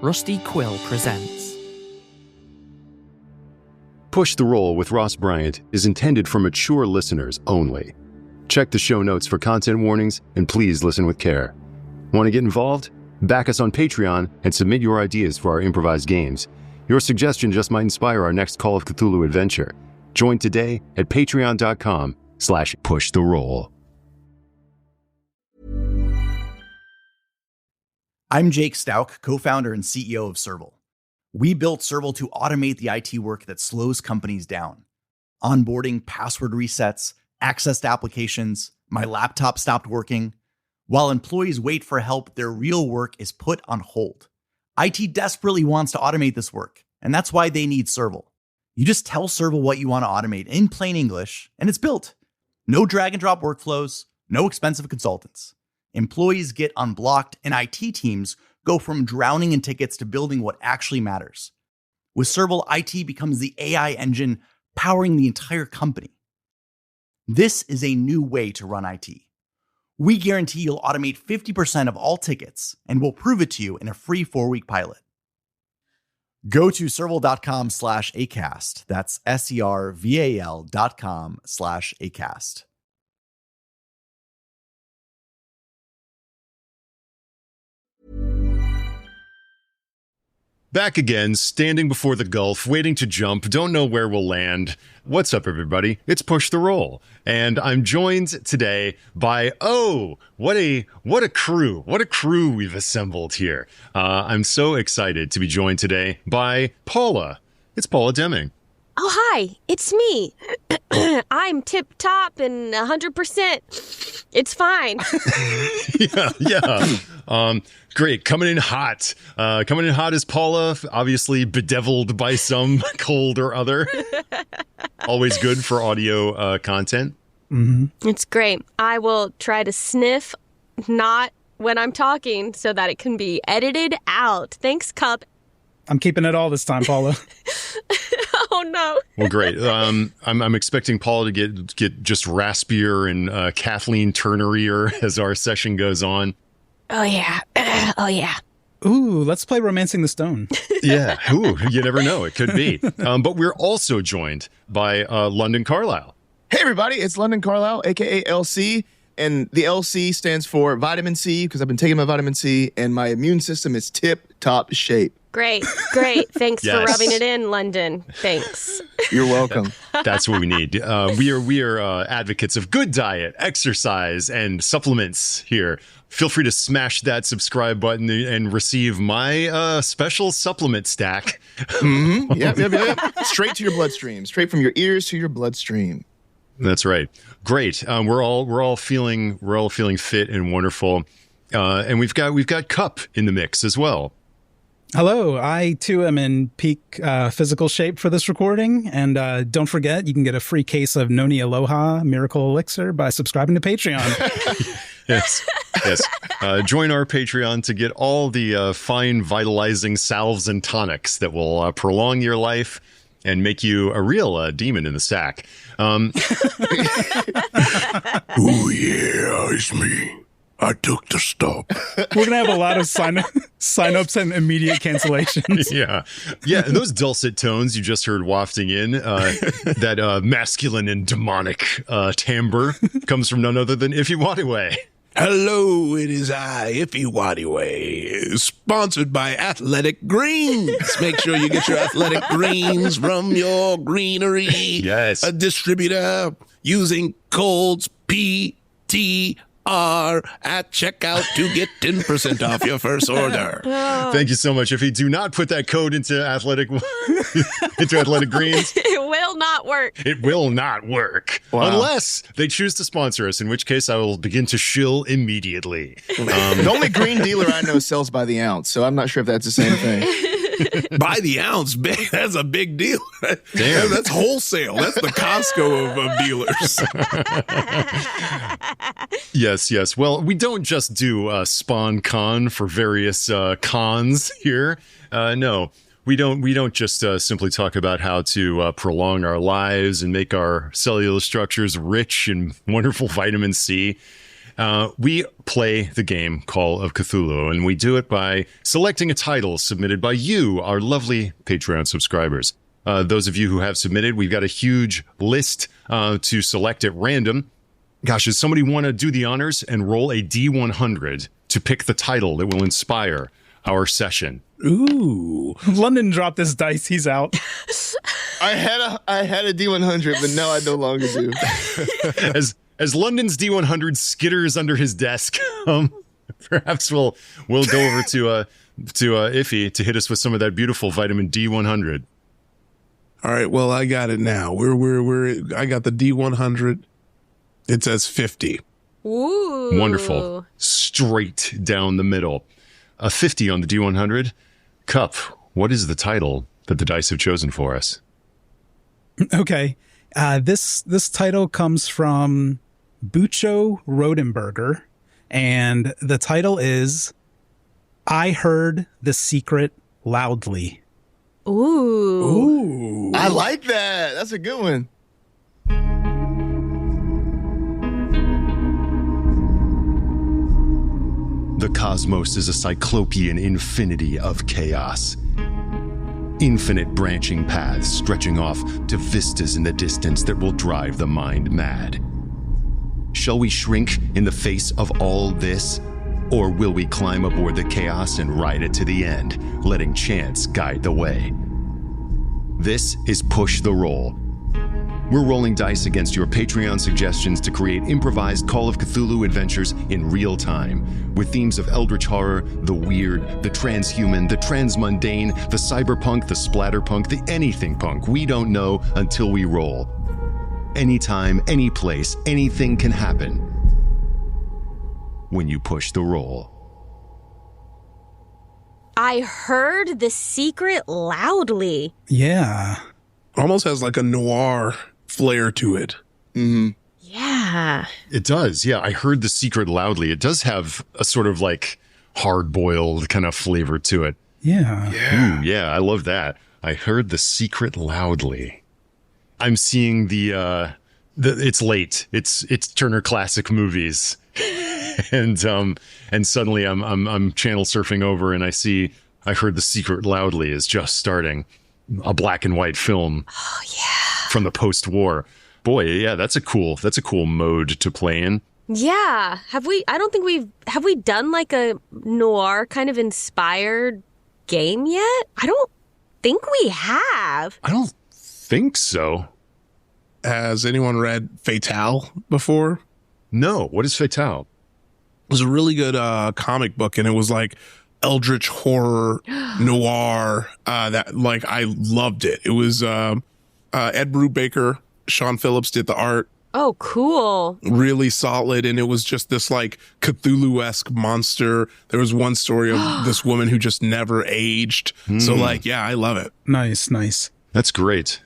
Rusty Quill presents. Push the Roll with Ross Bryant is intended for mature listeners only. Check the show notes for content warnings and please listen with care. Want to get involved? Back us on Patreon and submit your ideas for our improvised games. Your suggestion just might inspire our next Call of Cthulhu adventure. Join today at patreon.com/pushtheroll. I'm Jake Stout, co-founder and CEO of Serval. We built Serval to automate the IT work that slows companies down. Onboarding, password resets, access to applications, my laptop stopped working. While employees wait for help, their real work is put on hold. IT desperately wants to automate this work, and that's why they need Serval. You just tell Serval what you want to automate in plain English, and it's built. No drag and drop workflows, no expensive consultants. Employees get unblocked, and IT teams go from drowning in tickets to building what actually matters. With Serval, IT becomes the AI engine powering the entire company. This is a new way to run IT. We guarantee you'll automate 50% of all tickets, and we'll prove it to you in a free 4-week pilot. Go to serval.com/acast. That's serval.com/acast. Back again, standing before the Gulf, waiting to jump, don't know where we'll land. What's up, everybody? It's Push the Roll, and I'm joined today by, what a crew we've assembled here. I'm so excited to be joined today by Paula. It's Paula Deming. Oh, hi, it's me. I'm tip-top and 100%. It's fine. Yeah. Great. Coming in hot is Paula, obviously bedeviled by some cold or other. Always good for audio content. Mm-hmm. It's great. I will try to sniff, not when I'm talking, so that it can be edited out. Thanks, Cup. I'm keeping it all this time, Paula. Oh, no. Well, great. I'm expecting Paula to get just raspier and Kathleen Turnerier as our session goes on. Oh, yeah. Oh, yeah. Ooh, let's play Romancing the Stone. Yeah. Ooh, you never know. It could be. But we're also joined by London Carlisle. Hey, everybody. It's London Carlisle, a.k.a. LC. And the LC stands for vitamin C because I've been taking my vitamin C and my immune system is tip-top shape. Great. Thanks Yes. for rubbing it in, London. Thanks. You're welcome. That's what we need. We are advocates of good diet, exercise, and supplements here. Feel free to smash that subscribe button and receive my special supplement stack. Mm-hmm. Yep. Straight to your bloodstream. Straight from your ears to your bloodstream. That's right. Great. We're all feeling fit and wonderful. And we've got Cup in the mix as well. Hello, I too am in peak physical shape for this recording. And don't forget, you can get a free case of Noni Aloha Miracle Elixir by subscribing to Patreon. Yes. Join our Patreon to get all the fine vitalizing salves and tonics that will prolong your life and make you a real demon in the sack. Oh yeah, it's me. I took the stop. We're going to have a lot of sign-ups and immediate cancellations. Yeah. And those dulcet tones you just heard wafting in, that masculine and demonic timbre comes from none other than Ify Wadiway. Hello, it is I, Ify Wadiway, sponsored by Athletic Greens. Make sure you get your Athletic Greens from your greenery. Yes. A distributor using codes PTR at checkout to get 10% off your first order. Thank you so much. If you do not put that code into Athletic Greens, It will not work. it will not work. Wow. Unless they choose to sponsor us, in which case I will begin to shill immediately. The only green dealer I know sells by the ounce, so I'm not sure if that's the same thing. By the ounce, that's a big deal. Damn. That's wholesale. That's the Costco of dealers. Yes. Well, we don't just do Spawn Con for various cons here. No, we don't just simply talk about how to prolong our lives and make our cellular structures rich in wonderful vitamin C. We play the game Call of Cthulhu, and we do it by selecting a title submitted by you, our lovely Patreon subscribers. Those of you who have submitted, we've got a huge list to select at random. Gosh, does somebody want to do the honors and roll a D100 to pick the title that will inspire our session? Ooh. London dropped his dice. He's out. I had a D100, but now I no longer do. As London's D100 skitters under his desk, perhaps we'll go over to Iffy to hit us with some of that beautiful vitamin D100. All right, well, I got it now. I got the D100. It says 50. Ooh. Wonderful. Straight down the middle. A 50 on the D100. Cup, what is the title that the dice have chosen for us? Okay. This title comes from Bucho Rodenberger, and the title is I Heard the Secret Loudly. Ooh. I like that. That's a good one. The cosmos is a cyclopean infinity of chaos. Infinite branching paths stretching off to vistas in the distance that will drive the mind mad. Shall we shrink in the face of all this? Or will we climb aboard the chaos and ride it to the end, letting chance guide the way? This is Push the Roll. We're rolling dice against your Patreon suggestions to create improvised Call of Cthulhu adventures in real time, with themes of eldritch horror, the weird, the transhuman, the transmundane, the cyberpunk, the splatterpunk, the anything punk. We don't know until we roll. Anytime, any place, anything can happen when you push the roll. I heard the secret loudly. Yeah. Almost has like a noir flair to it. Mm-hmm. Yeah. It does, yeah. I heard the secret loudly. It does have a sort of like hard-boiled kind of flavor to it. Yeah. Ooh, yeah, I love that. I heard the secret loudly. I'm seeing the it's late. It's Turner Classic Movies. and suddenly I'm channel surfing over and I heard the secret loudly is just starting. A black and white film. Oh yeah. From the post-war. Boy, yeah, that's a cool mode to play in. Yeah. Have we done like a noir kind of inspired game yet? I don't think we have. I don't think so. Has anyone read Fatale before? No. What is Fatale? It was a really good comic book, and it was like eldritch horror noir that like I loved it. It was Ed Brubaker, Sean Phillips did the art. Oh, cool. Really solid, and it was just this like Cthulhu-esque monster. There was one story of this woman who just never aged. So like, yeah, I love it. Nice. That's great.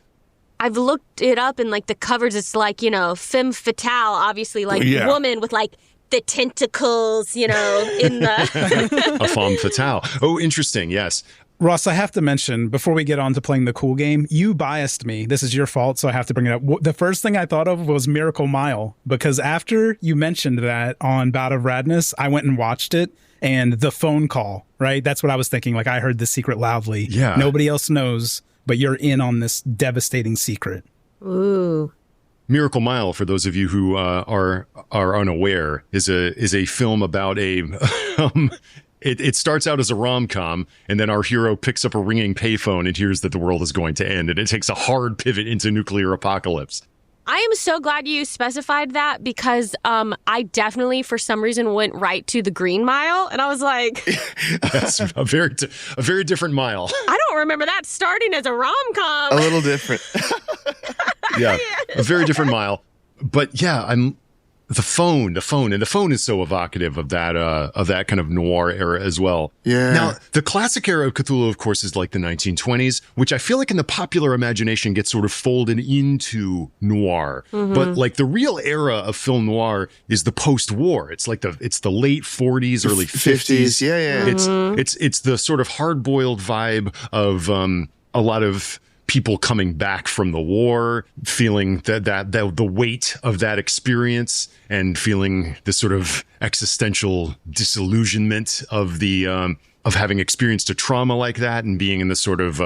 I've looked it up and like the covers, it's like, femme fatale, obviously like woman with like the tentacles, in the... A femme fatale. Oh, interesting. Yes. Ross, I have to mention, before we get on to playing the cool game, you biased me. This is your fault, so I have to bring it up. The first thing I thought of was Miracle Mile, because after you mentioned that on Bout of Radness, I went and watched it, and the phone call, right? That's what I was thinking. Like, I heard the secret loudly. Yeah. Nobody else knows, but you're in on this devastating secret. Ooh. Miracle Mile, for those of you who are unaware, is a film about a. It starts out as a rom-com, and then our hero picks up a ringing payphone and hears that the world is going to end, and it takes a hard pivot into nuclear apocalypse. I am so glad you specified that because I definitely, for some reason, went right to the Green Mile, and I was like, That's a very different mile. I don't remember that starting as a rom-com. A little different. Yeah, a very different mile. But yeah, the phone is so evocative of that kind of noir era as well. Yeah. Now, the classic era of Cthulhu, of course, is like the 1920s, which I feel like in the popular imagination gets sort of folded into noir. Mm-hmm. But like the real era of film noir is the post-war. It's like it's the late 40s, early 50s. Yeah. It's the sort of hard-boiled vibe of a lot of people coming back from the war, feeling that the weight of that experience and feeling this sort of existential disillusionment of the of having experienced a trauma like that and being in the sort of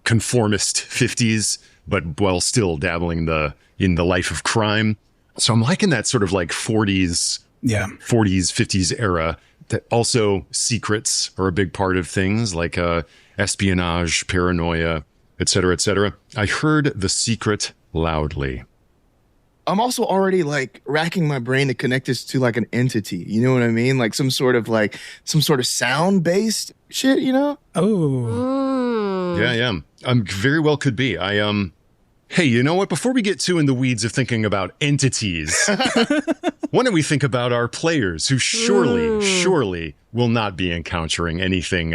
conformist 50s, but while still dabbling in the life of crime. So I'm liking that sort of like 40s, 50s era. That also secrets are a big part of things like espionage, paranoia, et cetera, et cetera. I heard The Secret loudly. I'm also already like racking my brain to connect this to like an entity. You know what I mean? Like some sort of sound based shit, you know? Oh. Yeah. Very well could be. Hey, you know what? Before we get too in the weeds of thinking about entities, why don't we think about our players who surely will not be encountering anything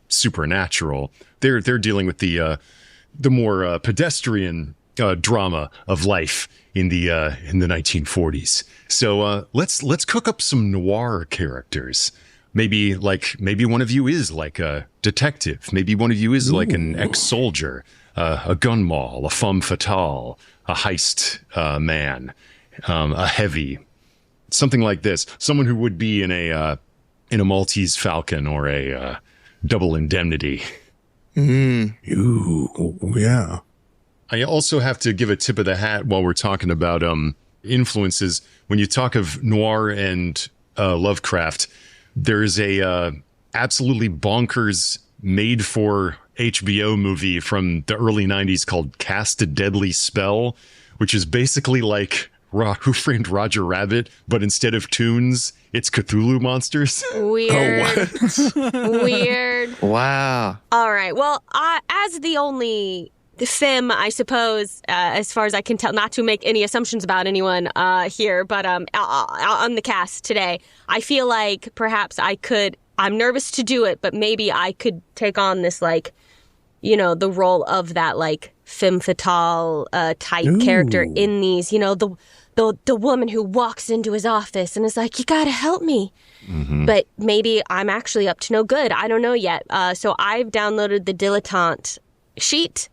supernatural. They're dealing with the more pedestrian drama of life in the 1940s. So let's cook up some noir characters. Maybe one of you is like a detective. Maybe one of you is like an ex-soldier. A gun moll, a femme fatale, a heist man, a heavy, something like this. Someone who would be in a Maltese Falcon or a Double Indemnity. Ooh, yeah. I also have to give a tip of the hat while we're talking about influences. When you talk of noir and Lovecraft, there's a absolutely bonkers made for HBO movie from the early 90s called Cast a Deadly Spell, which is basically like Who Framed Roger Rabbit, but instead of tunes, it's Cthulhu monsters. Weird. Weird. Wow. All right. Well, as the only femme, I suppose, as far as I can tell, not to make any assumptions about anyone here, but on the cast today, I feel like perhaps I'm nervous to do it, but maybe I could take on this, like, you know, the role of that, like, femme fatale type character in these, you know, the woman who walks into his office and is like, you gotta help me. Mm-hmm. But maybe I'm actually up to no good. I don't know yet. So I've downloaded the Dilettante sheet,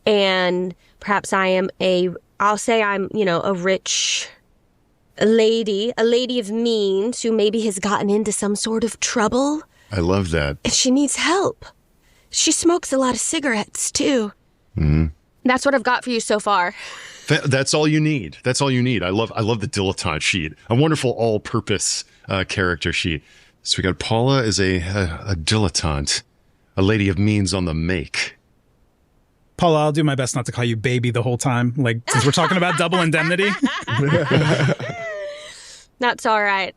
and perhaps I'll say I'm, you know, a rich lady of means who maybe has gotten into some sort of trouble. I love that. And she needs help. She smokes a lot of cigarettes, too. Mm-hmm. That's what I've got for you so far. That's all you need. That's all you need. I love the Dilettante sheet. A wonderful all-purpose character sheet. So we got Paula as a dilettante, a lady of means on the make. Paula, I'll do my best not to call you baby the whole time. Like, since we're talking about Double Indemnity. That's all right.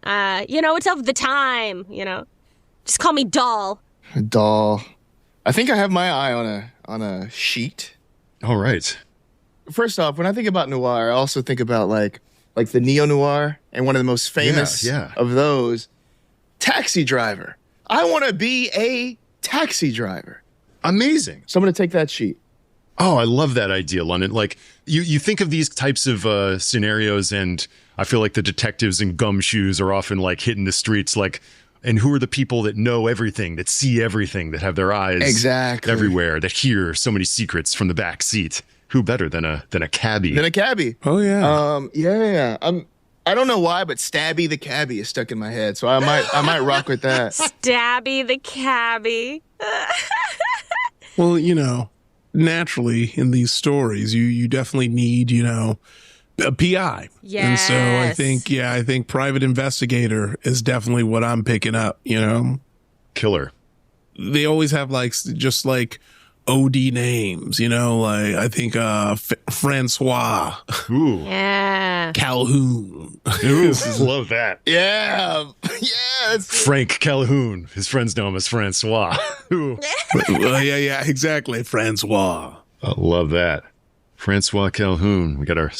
You know, it's of the time, you know. Just call me Doll. Doll. I think I have my eye on a sheet. All right. First off, when I think about noir, I also think about like the neo-noir, and one of the most famous of those, Taxi Driver. I want to be a taxi driver. Amazing. So I'm going to take that sheet. Oh, I love that idea, London. Like, you think of these types of scenarios, and I feel like the detectives in gumshoes are often like hitting the streets, like, and who are the people that know everything, that see everything, that have their eyes everywhere, that hear so many secrets from the back seat? Who better than a cabbie? Than a cabbie. Oh yeah. Yeah. I don't know why, but Stabby the cabbie is stuck in my head, so I might rock with that. Stabby the cabbie. Well, you know, naturally in these stories, you definitely need, you know, a PI. Yes. And so I think private investigator is definitely what I'm picking up, you know. Killer. They always have just OD names, you know, like I think Francois. Ooh. Yeah. Calhoun. Ooh, love that. Yeah. Frank Calhoun. His friends know him as Francois. Yeah, exactly. Francois. I love that. Francois Calhoun. We got our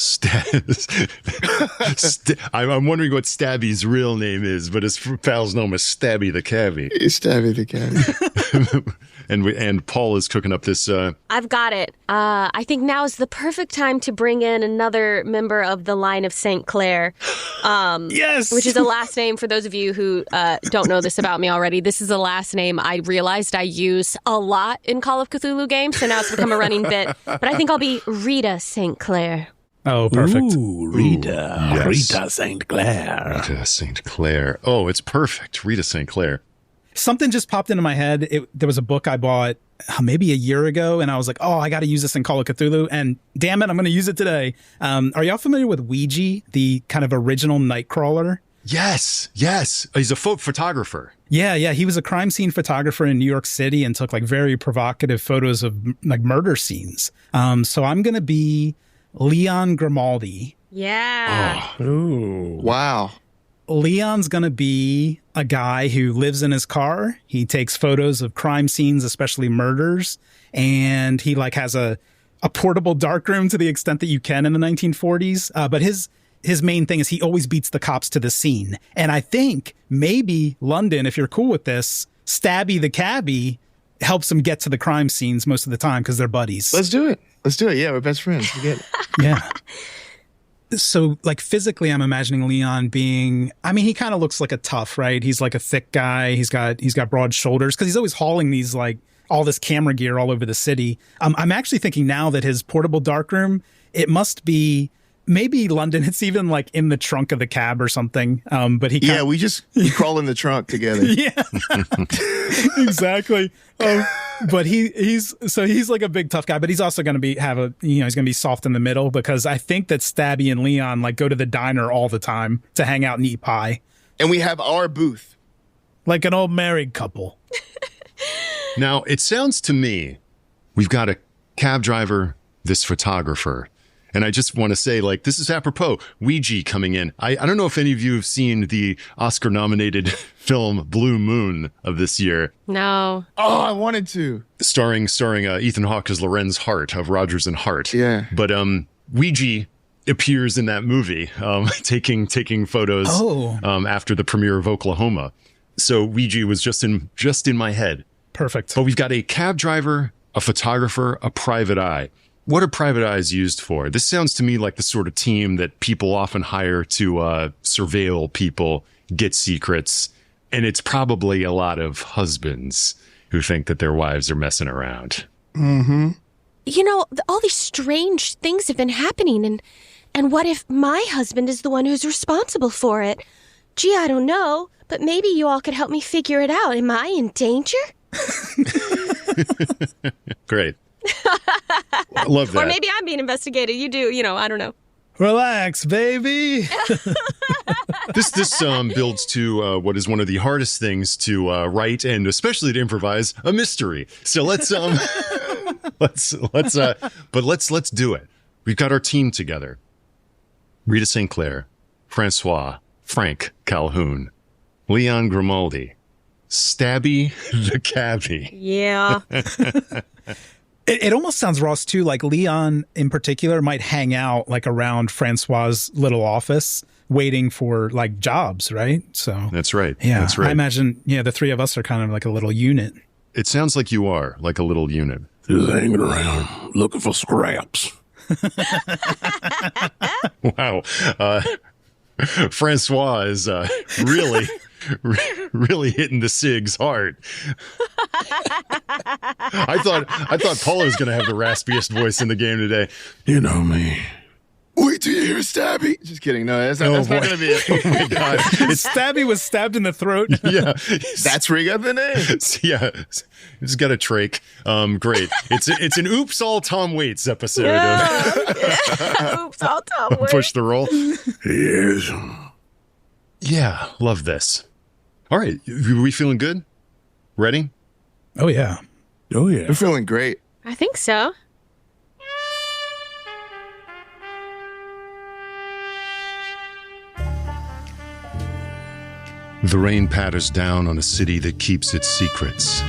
I'm wondering what Stabby's real name is, but his pals know him as Stabby the Cabbie. Stabby the Cabbie. and Paul is cooking up this. I've got it. I think now is the perfect time to bring in another member of the line of St. Clair. Yes! Which is a last name for those of you who don't know this about me already. This is a last name I realized I use a lot in Call of Cthulhu games, so now it's become a running bit. But I think I'll be Rita St. Clair. Oh, perfect. Ooh, Rita. Yes. Rita St. Clair. Rita St. Clair. Oh, it's perfect. Rita St. Clair. Something just popped into my head. There was a book I bought maybe a year ago, and I was like, oh, I got to use this in Call of Cthulhu, and damn it, I'm going to use it today. Are y'all familiar with Ouija, the kind of original Nightcrawler? Yes. He's a photographer. Yeah. He was a crime scene photographer in New York City and took like very provocative photos of like murder scenes. So I'm going to be Leon Grimaldi. Yeah. Ooh. Wow. Leon's going to be a guy who lives in his car. He takes photos of crime scenes, especially murders. And he like has a portable darkroom to the extent that you can in the 1940s. But his main thing is he always beats the cops to the scene. And I think maybe London, if you're cool with this, Stabby the cabbie helps him get to the crime scenes most of the time because they're buddies. Let's do it. Yeah, we're best friends. We get it. Yeah. So, like, physically, I'm imagining Leon being, I mean, he kind of looks like a tough, right? He's like a thick guy. He's got broad shoulders because he's always hauling these, like, all this camera gear all over the city. I'm actually thinking now that his portable darkroom, it must be maybe London. It's even like in the trunk of the cab or something. But we crawl in the trunk together. Yeah, exactly. But he's like a big tough guy, but he's also going to he's going to be soft in the middle because I think that Stabby and Leon like go to the diner all the time to hang out and eat pie. And we have our booth. Like an old married couple. Now, it sounds to me, we've got a cab driver, this photographer. And I just want to say, like, this is apropos, Ouija coming in. I don't know if any of you have seen the Oscar-nominated film Blue Moon of this year. No. Oh, I wanted to. Starring Ethan Hawke as Lorenz Hart of Rodgers and Hart. Yeah. But Ouija appears in that movie, taking photos after the premiere of Oklahoma. So Ouija was just in my head. Perfect. But we've got a cab driver, a photographer, a private eye. What are private eyes used for? This sounds to me like the sort of team that people often hire to surveil people, get secrets, and it's probably a lot of husbands who think that their wives are messing around. Mm-hmm. You know, all these strange things have been happening, and what if my husband is the one who's responsible for it? Gee, I don't know, but maybe you all could help me figure it out. Am I in danger? Great. I love that. Or maybe I'm being investigated. You do, I don't know. Relax, baby. This builds to what is one of the hardest things to write and especially to improvise, a mystery. So let's let's do it. We've got our team together. Rita St. Clair, Francois, Frank Calhoun, Leon Grimaldi, Stabby the cabbie. Yeah. It almost sounds, Ross, too, like Leon in particular might hang out like around Francois's little office waiting for like jobs, right? So that's right. Yeah, that's right. I imagine, the three of us are kind of like a little unit. It sounds like you are like a little unit. Just hanging around looking for scraps. Wow. Francois is really hitting the SIGs hard. I thought Paula was going to have the raspiest voice in the game today. You know me. Wait till you hear Stabby. Just kidding. No, that's not going to be it. Oh my God. Stabby was stabbed in the throat. Yeah. That's where you got the name. Yeah. He's got a trach. Great. It's an Oops All Tom Waits episode. Yeah. Oops, all Tom Waits. Push the roll. Yes. Yeah. Love this. All right. Are we feeling good? Ready? Oh, yeah. Oh, yeah. We're feeling great. I think so. The rain patters down on a city that keeps its secrets.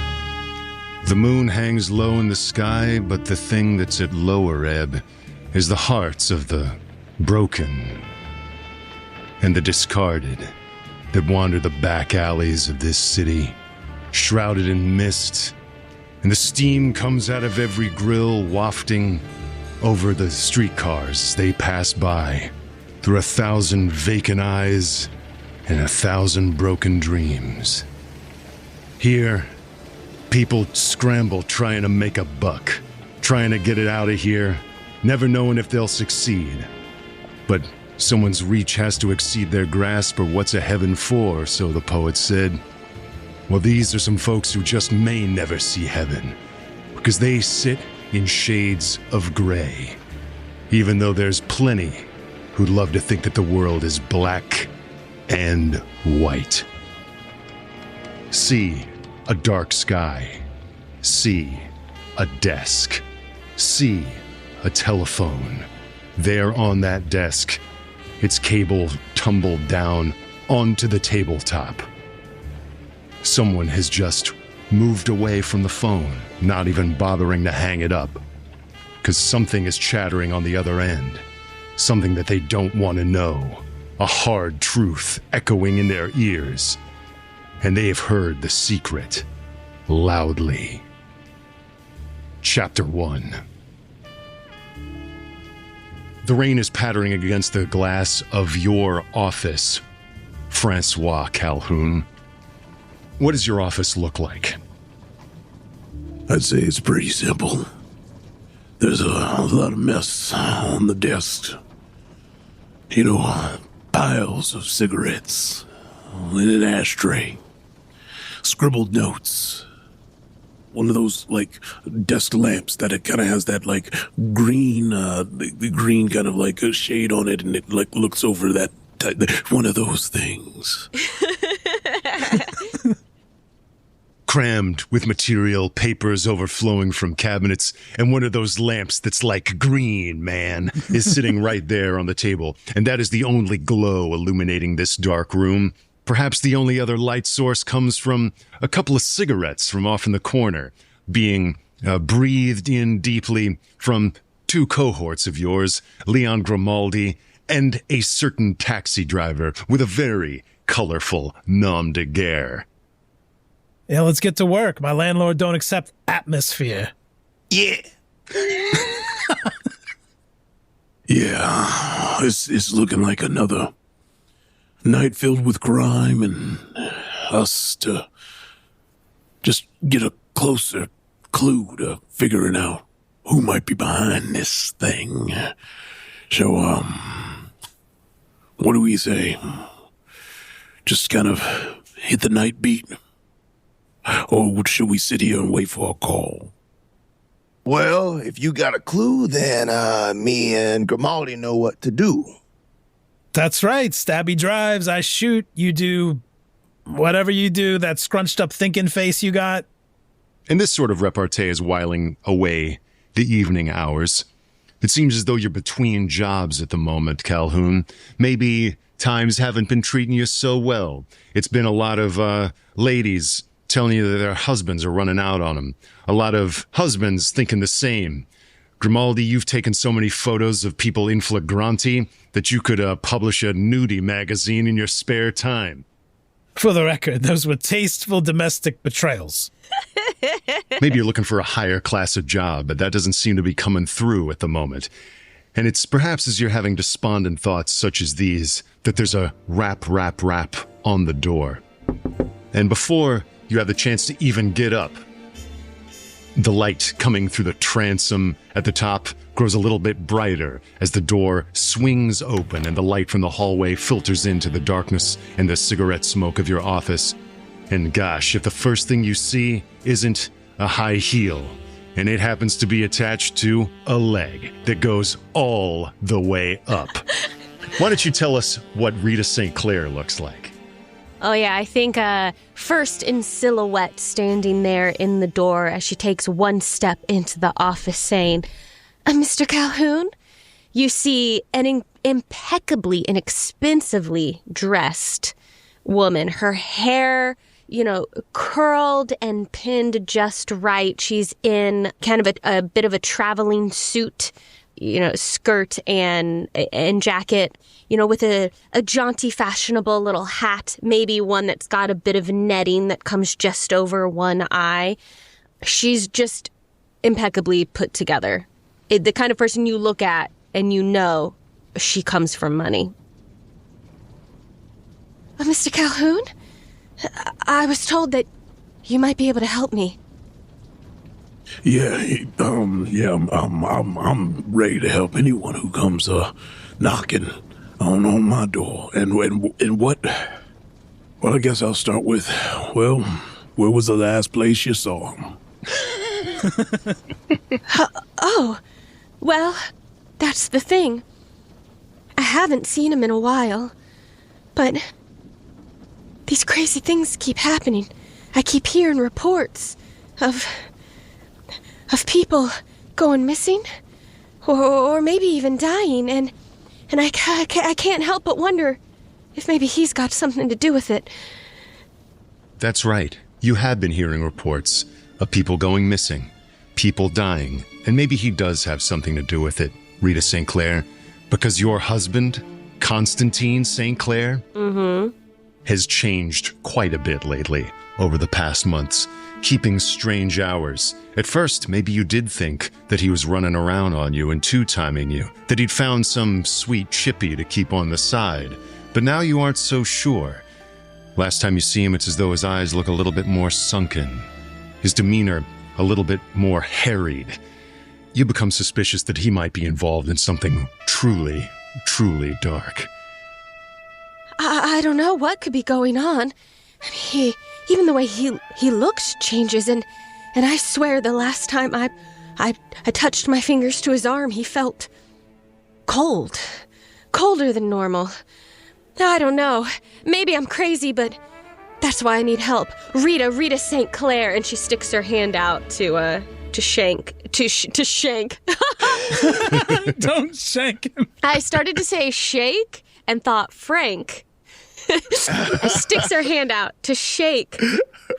The moon hangs low in the sky, but the thing that's at lower ebb is the hearts of the broken and the discarded that wander the back alleys of this city, shrouded in mist, and the steam comes out of every grill, wafting over the streetcars they pass by, through 1,000 vacant eyes and 1,000 broken dreams. Here, people scramble trying to make a buck, trying to get it out of here, never knowing if they'll succeed. But someone's reach has to exceed their grasp, or what's a heaven for, so the poet said. Well, these are some folks who just may never see heaven, because they sit in shades of gray, even though there's plenty who'd love to think that the world is black and white. See a dark sky. See a desk. See a telephone. There on that desk, its cable tumbled down onto the tabletop. Someone has just moved away from the phone, not even bothering to hang it up, because something is chattering on the other end, something that they don't want to know, a hard truth echoing in their ears, and they have heard the secret loudly. Chapter 1. The rain is pattering against the glass of your office, Francois Calhoun. What does your office look like? I'd say it's pretty simple. There's a lot of mess on the desk. You know, piles of cigarettes in an ashtray, scribbled notes. One of those, like, desk lamps that it kind of has that, like, green, the green kind of, like, a shade on it, and it, like, looks over that, one of those things. Crammed with material, papers overflowing from cabinets, and one of those lamps that's like green, man, is sitting right there on the table. And that is the only glow illuminating this dark room. Perhaps the only other light source comes from a couple of cigarettes from off in the corner, being breathed in deeply from two cohorts of yours, Leon Grimaldi and a certain taxi driver with a very colorful nom de guerre. Yeah, let's get to work. My landlord don't accept atmosphere. Yeah. Yeah, it's looking like another night filled with crime and us to just get a closer clue to figuring out who might be behind this thing. So, what do we say? Just kind of hit the night beat? Or should we sit here and wait for a call? Well, if you got a clue, then me and Grimaldi know what to do. That's right. Stabby drives, I shoot, you do whatever you do, that scrunched up thinking face you got. And this sort of repartee is whiling away the evening hours. It seems as though you're between jobs at the moment, Calhoun. Maybe times haven't been treating you so well. It's been a lot of ladies telling you that their husbands are running out on them. A lot of husbands thinking the same. Grimaldi, you've taken so many photos of people in flagranti that you could publish a nudie magazine in your spare time. For the record, those were tasteful domestic betrayals. Maybe you're looking for a higher class of job, but that doesn't seem to be coming through at the moment. And it's perhaps as you're having despondent thoughts such as these that there's a rap on the door. And before you have the chance to even get up, the light coming through the transom at the top grows a little bit brighter as the door swings open and the light from the hallway filters into the darkness and the cigarette smoke of your office. And gosh, if the first thing you see isn't a high heel, and it happens to be attached to a leg that goes all the way up. Why don't you tell us what Rita St. Clair looks like? Oh, yeah, I think first in silhouette, standing there in the door as she takes one step into the office saying, Mr. Calhoun, you see an impeccably and expensively dressed woman. Her hair, curled and pinned just right. She's in kind of a bit of a traveling suit, skirt and jacket, with a jaunty, fashionable little hat, maybe one that's got a bit of netting that comes just over one eye. She's just impeccably put together. The kind of person you look at and she comes from money. Mr. Calhoun, I was told that you might be able to help me. I'm ready to help anyone who comes knocking on my door. And what? Well, I guess I'll start with, where was the last place you saw him? Well, that's the thing. I haven't seen him in a while, but these crazy things keep happening. I keep hearing reports of people going missing, or maybe even dying, and I can't help but wonder if maybe he's got something to do with it. That's right. You have been hearing reports of people going missing, people dying, and maybe he does have something to do with it, Rita St. Clair, because your husband, Constantine St. Clair, has changed quite a bit lately over the past months, keeping strange hours. At first, maybe you did think that he was running around on you and two-timing you, that he'd found some sweet chippy to keep on the side, but now you aren't so sure. Last time you see him, it's as though his eyes look a little bit more sunken, his demeanor a little bit more harried. You become suspicious that he might be involved in something truly, truly dark. I don't know what could be going on. Even the way he looks changes, and I swear the last time I touched my fingers to his arm, he felt cold. Colder than normal. I don't know. Maybe I'm crazy, but that's why I need help. Rita St. Clair, and she sticks her hand out to shank. Don't shank him. I started to say shake and thought Frank. Sticks her hand out to shake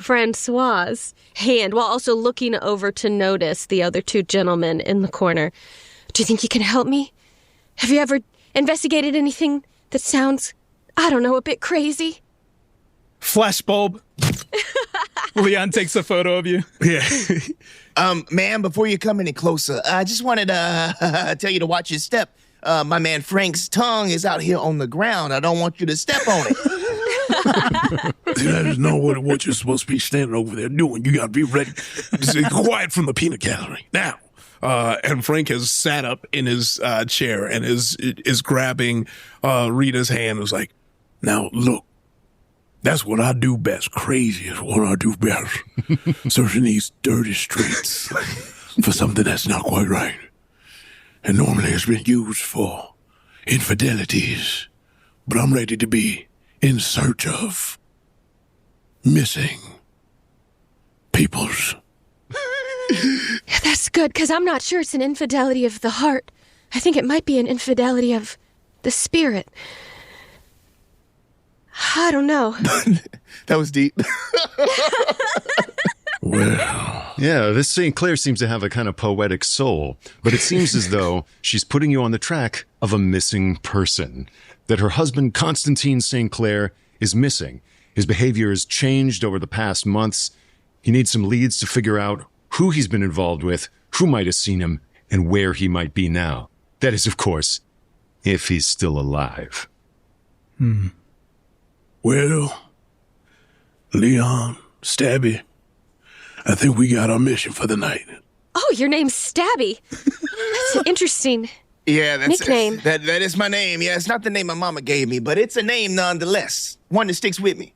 Francois's hand while also looking over to notice the other two gentlemen in the corner. Do you think you can help me? Have you ever investigated anything that sounds, I don't know, a bit crazy? Flashbulb. Leon takes a photo of you. Yeah. Ma'am, before you come any closer, I just wanted to tell you to watch your step. My man Frank's tongue is out here on the ground. I don't want you to step on it. That is not what you're supposed to be standing over there doing. You gotta be ready. Just quiet from the peanut gallery. Now. And Frank has sat up in his chair and is grabbing Rita's hand and was like, now look, that's what I do best. Crazy is what I do best. Searching these dirty streets for something that's not quite right. And normally it's been used for infidelities. But I'm ready to be in search of missing peoples. That's good, because I'm not sure it's an infidelity of the heart. I think it might be an infidelity of the spirit. I don't know. That was deep. Well, yeah, this St. Clair seems to have a kind of poetic soul, but it seems as though she's putting you on the track of a missing person, that her husband, Constantine St. Clair, is missing. His behavior has changed over the past months. He needs some leads to figure out who he's been involved with, who might have seen him, and where he might be now. That is, of course, if he's still alive. Well, Leon, Stabby, I think we got our mission for the night. Oh, your name's Stabby. That's an interesting nickname. That is my name. Yeah, it's not the name my mama gave me, but it's a name nonetheless. One that sticks with me.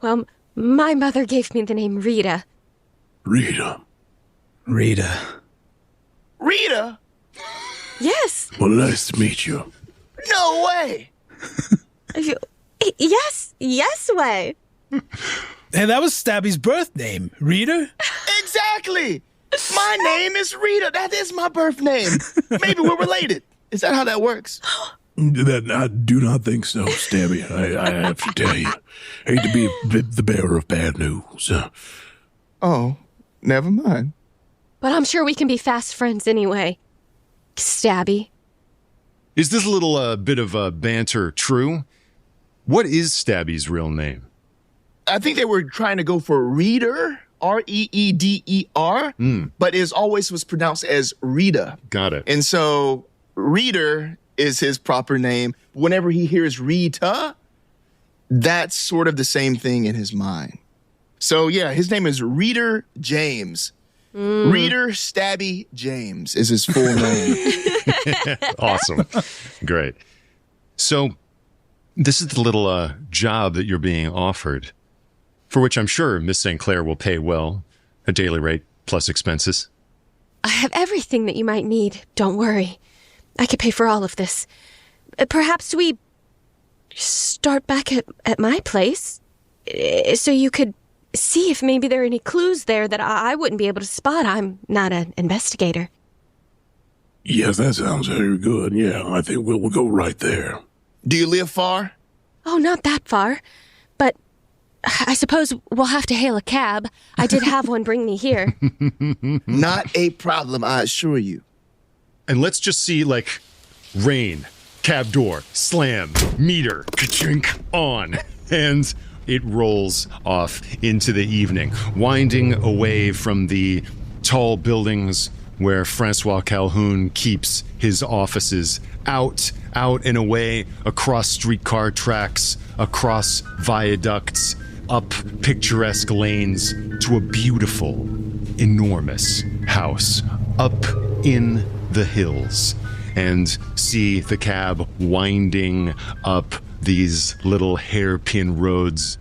Well, my mother gave me the name Rita. Rita? Yes. Well, nice to meet you. No way. Yes way. Hey, that was Stabby's birth name, Rita. Exactly. My name is Rita. That is my birth name. Maybe we're related. Is that how that works? That I do not think so, Stabby. I have to tell you. I hate to be the bearer of bad news. Oh, never mind. But I'm sure we can be fast friends anyway. Stabby. Is this little bit of banter true? What is Stabby's real name? I think they were trying to go for Reeder, Reeder, but it always was pronounced as Rita. Got it. And so Reeder is his proper name. Whenever he hears Rita, that's sort of the same thing in his mind. So yeah, his name is Reeder James. Reeder Stabby James is his full name. Awesome. Great. So this is the little job that you're being offered, for which I'm sure Miss St. Clair will pay well, a daily rate plus expenses. I have everything that you might need. Don't worry. I could pay for all of this. Perhaps we start back at my place so you could see if maybe there are any clues there that I wouldn't be able to spot. I'm not an investigator. Yes, that sounds very good. Yeah, I think we'll go right there. Do you live far? Oh, not that far. But I suppose we'll have to hail a cab. I did have one bring me here. Not a problem, I assure you. And let's just see, like, rain, cab door, slam, meter, ka-chink, on. And it rolls off into the evening, winding away from the tall buildings where Francois Calhoun keeps his offices, out and away, across streetcar tracks, across viaducts, up picturesque lanes, to a beautiful, enormous house, up in the hills, and see the cab winding up these little hairpin roads.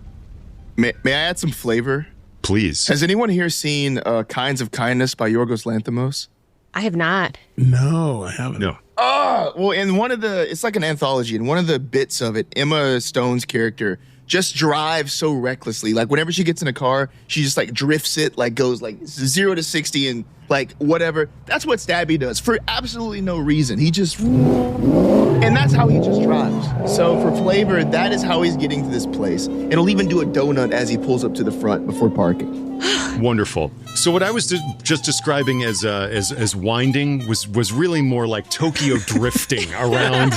May I add some flavor? Please. Has anyone here seen Kinds of Kindness by Yorgos Lanthimos? I have not. No, I haven't. No. Well, in it's like an anthology, and one of the bits of it, Emma Stone's character just drives so recklessly. Like, whenever she gets in a car, she just, like, drifts it, like, goes, like, 0 to 60 and, like, whatever. That's what Stabby does for absolutely no reason. He just... And that's how he just drives. So, for flavor, that is how he's getting to this place. And he'll even do a donut as he pulls up to the front before parking. Wonderful. So what I was just describing as winding was really more like Tokyo drifting around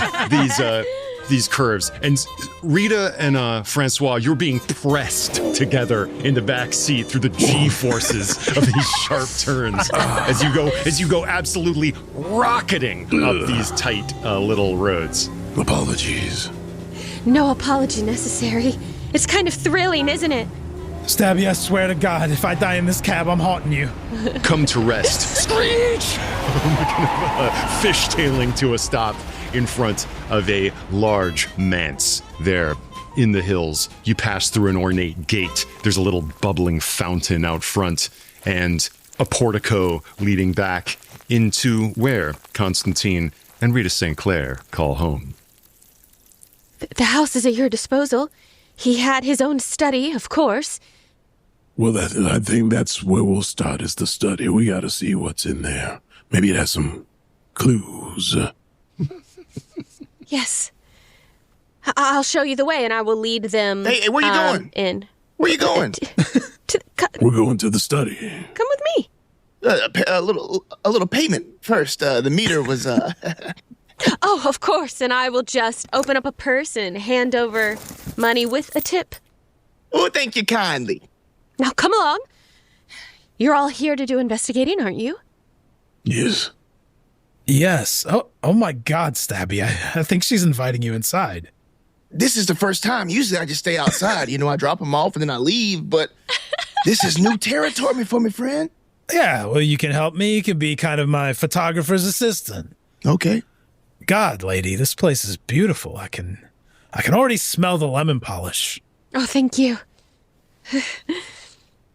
these curves. And Rita and Francois, you're being pressed together in the back seat through the G-forces of these sharp turns as you go absolutely rocketing up these tight little roads. Apologies. No apology necessary. It's kind of thrilling, isn't it? Stabby, I swear to God, if I die in this cab, I'm haunting you. Come to rest. Screech! Fishtailing to a stop in front of a large manse there in the hills. You pass through an ornate gate. There's a little bubbling fountain out front and a portico leading back into where Constantine and Rita St. Clair call home. The house is at your disposal. He had his own study, of course. Well, I think that's where we'll start, is the study. We gotta see what's in there. Maybe it has some clues. Yes. I'll show you the way, and I will lead them. Hey, where you going? In. Where you going? We're going to the study. Come with me. A little payment first. The meter was. Oh, of course. And I will just open up a purse and hand over money with a tip. Oh, thank you kindly. Now, come along. You're all here to do investigating, aren't you? Yes. Yes. Oh my God, Stabby. I think she's inviting you inside. This is the first time. Usually I just stay outside. I drop them off and then I leave. But this is new territory for me, friend. Yeah, well, you can help me. You can be kind of my photographer's assistant. Okay. God, lady, this place is beautiful. I can already smell the lemon polish. Oh, thank you.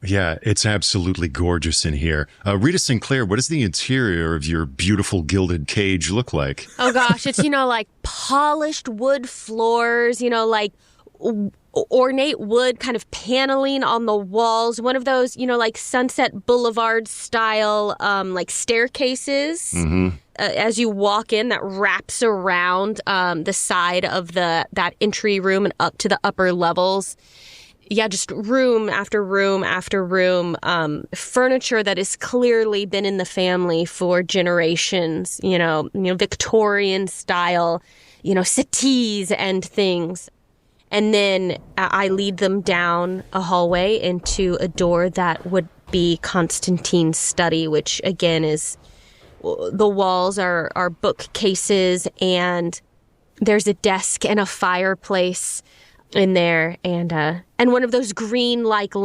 Yeah, it's absolutely gorgeous in here. Rita St. Clair, what does the interior of your beautiful gilded cage look like? Oh, gosh. It's, like polished wood floors, like ornate wood kind of paneling on the walls. One of those, like Sunset Boulevard style, like staircases. Mm-hmm. As you walk in, that wraps around the side of that entry room and up to the upper levels. just room after room after room, furniture that has clearly been in the family for generations, Victorian style, settees and things. And then I lead them down a hallway into a door that would be Constantine's study, which again is, the walls are bookcases, and there's a desk and a fireplace in there, and one of those green lamps,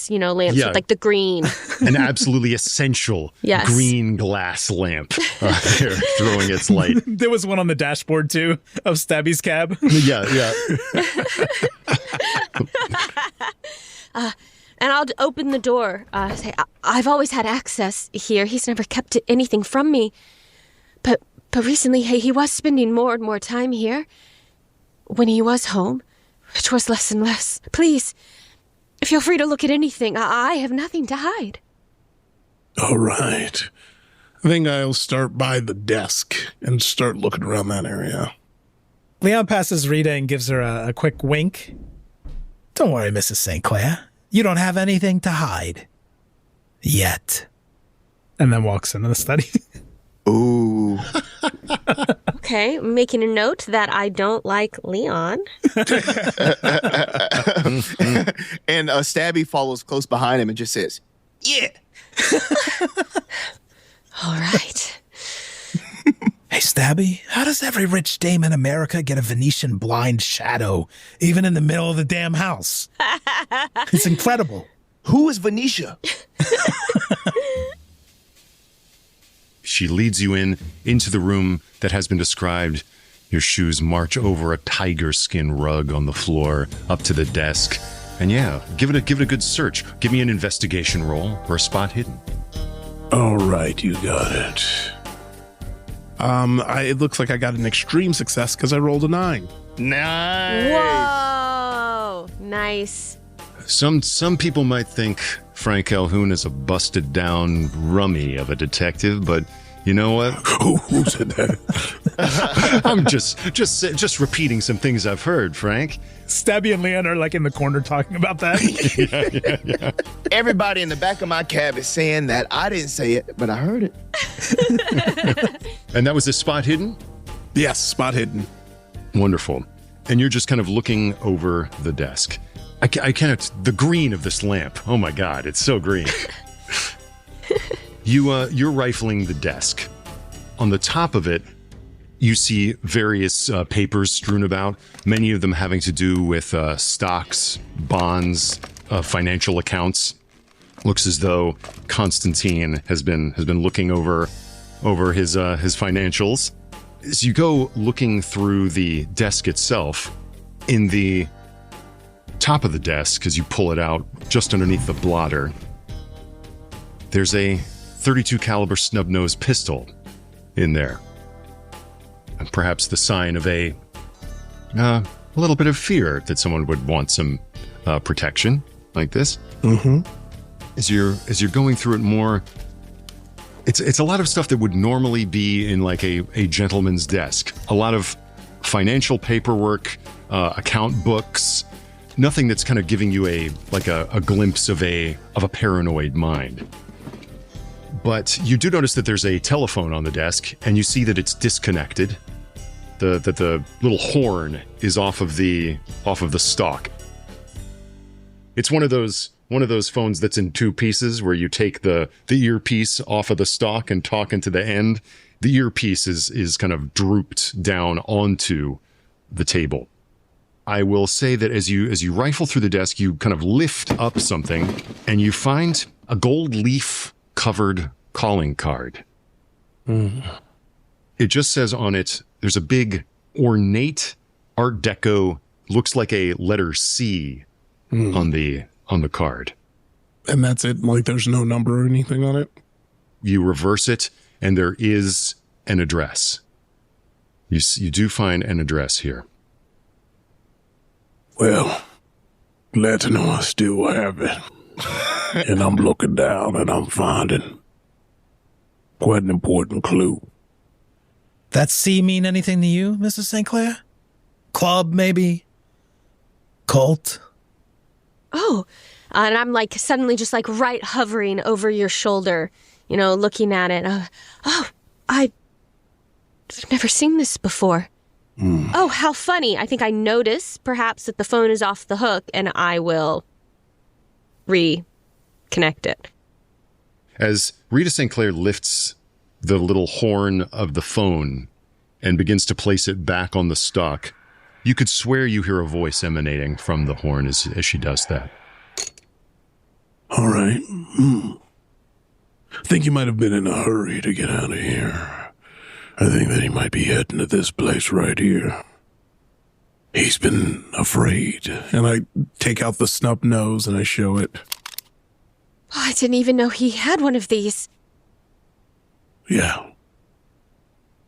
lamps with like the green. An absolutely essential green glass lamp there, throwing its light. There was one on the dashboard too of Stabby's cab. Yeah. And I'll open the door, say, I've always had access here. He's never kept anything from me. But recently, he was spending more and more time here. When he was home, it was less and less. Please, feel free to look at anything. I have nothing to hide. All right. I think I'll start by the desk and start looking around that area. Leon passes Rita and gives her a quick wink. Don't worry, Mrs. St. Clair. You don't have anything to hide. Yet. And then walks into the study. Ooh. Okay, I'm making a note that I don't like Leon. And Stabby follows close behind him and just says, yeah. All right. Hey, Stabby, how does every rich dame in America get a Venetian blind shadow, even in the middle of the damn house? It's incredible. Who is Venetia? She leads you into the room that has been described. Your shoes march over a tiger skin rug on the floor up to the desk. And give it a good search. Give me an investigation roll or a spot hidden. All right, you got it. It looks like I got an extreme success because I rolled a 9. Nice. Whoa, nice. Some people might think Frank Calhoun is a busted down rummy of a detective, but you know what? Who said that? I'm just repeating some things I've heard, Frank. Stabby and Leon are in the corner talking about that. Yeah. Everybody in the back of my cab is saying that. I didn't say it, but I heard it. And that was a spot hidden? Yes, spot hidden. Wonderful. And you're just kind of looking over the desk. I cannot, the green of this lamp. Oh my God, it's so green. You're rifling the desk. On the top of it, you see various papers strewn about, many of them having to do with stocks, bonds, financial accounts. Looks as though Constantine has been looking over his financials. As you go looking through the desk itself, in the top of the desk, as you pull it out, just underneath the blotter, there's a .32 caliber snub-nosed pistol in there. And perhaps the sign of a little bit of fear that someone would want some protection like this. Mm-hmm. As you're going through it more, it's a lot of stuff that would normally be in like a gentleman's desk. A lot of financial paperwork, account books, nothing that's kind of giving you a glimpse of a paranoid mind. But you do notice that there's a telephone on the desk, and you see that it's disconnected. That the little horn is off of the stalk. It's one of those phones that's in two pieces, where you take the earpiece off of the stalk and talk into the end. The earpiece is kind of drooped down onto the table. I will say that as you rifle through the desk, you kind of lift up something, and you find a gold leaf covered calling card. It just says on it, there's a big ornate Art Deco, looks like a letter C on the card. And that's it? Like there's no number or anything on it? You reverse it, and there is an address. You do find an address here. Well, glad to know I still have it. And I'm looking down and I'm finding quite an important clue. That C mean anything to you, Mrs. St. Clair? Club, maybe? Cult? oh, and I'm like suddenly just like right hovering over your shoulder, you know, looking at it. I've never seen this before. Oh, how funny. I think I notice perhaps that the phone is off the hook, and I will reconnect it. As Rita St. Clair lifts the little horn of the phone and begins to place it back on the stock, you could swear you hear a voice emanating from the horn as she does that. All right. Think you might have been in a hurry to get out of here. I think that he might be heading to this place right here. He's been afraid. And I take out the snub nose and I show it. Oh, I didn't even know he had one of these. Yeah.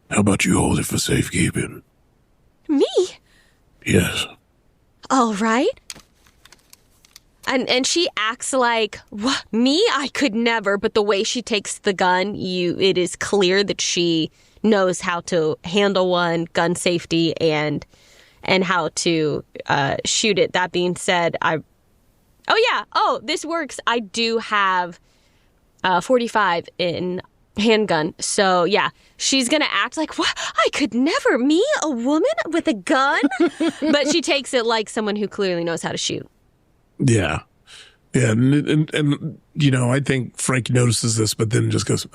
How about you hold it for safekeeping? Me? Yes. All right. And she acts like, what? Me? I could never. But the way she takes the gun, it is clear that she knows how to handle one, gun safety, and how to shoot it. That being said, this works. I do have 45 in handgun. So yeah, she's gonna act like, what? I could never. Me, a woman with a gun? But she takes it like someone who clearly knows how to shoot. Yeah. Yeah. And you know, I think Frank notices this, but then just goes,